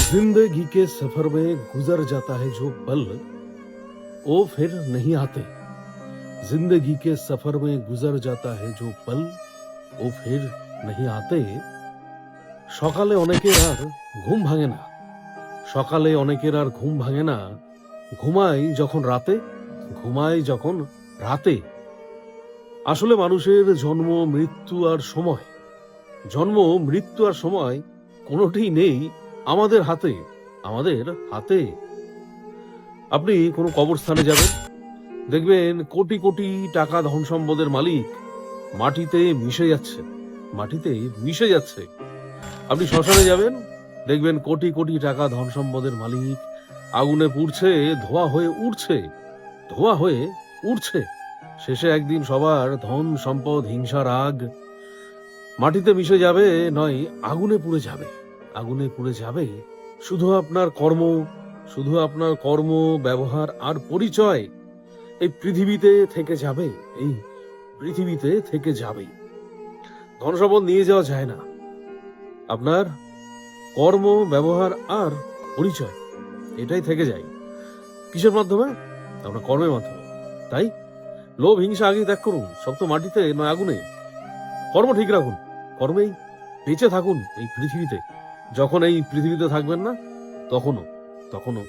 जिंदगी के सफर में गुजर जाता है जो पल वो फिर नहीं आते। जिंदगी के सफर में गुजर जाता है जो पल ও ফের नहीं आते। সকালে অনেকের আর ঘুম ভাঙে না, সকালে অনেকের আর ঘুম ভাঙে না, ঘুমায় যখন রাতে, ঘুমায় যখন রাতে। আসলে মানুষের জন্ম মৃত্যু আর সময়, জন্ম মৃত্যু আর সময় কোনোটিই নেই আমাদের হাতে, আমাদের হাতে। আপনি কোনো কবরস্থানে যাবেন, দেখবেন কোটি কোটি টাকা ধন সম্পদের মালিক মাটিতে মিশে যাচ্ছে, মাটিতে মিশে যাচ্ছে। আপনি শ্মশানে যাবেন, দেখবেন কোটি কোটি টাকা ধন সম্পদের মালিক আগুনে পুড়ছে, ধোঁয়া হয়ে উঠছে, ধোঁয়া হয়ে উঠছে। শেষে একদিন সবার ধন সম্পদ হিংসা রাগ মাটিতে মিশে যাবে, নয় আগুনে পুড়ে যাবে, আগুনে পুড়ে যাবে। শুধু আপনার কর্ম, শুধু আপনার কর্ম ব্যবহার আর পরিচয় এই পৃথিবীতে থেকে যাবে, এই পৃথিবীতে থেকে যাবে। ধন সম্পদ নিয়ে যাওয়া যায় না, আপনার কর্ম ব্যবহার আর পরিচয় এটাই থেকে যায়। কিসের মাধ্যমে? আপনার কর্মের মাধ্যমে। তাই লোভ হিংসা আগে ত্যাগ করুন, সব তো মাটিতে নয় আগুনে। কর্ম ঠিক রাখুন, কর্মেই বেঁচে থাকুন এই পৃথিবীতে। যখন এই পৃথিবীতে থাকবেন না, তখনও তখনও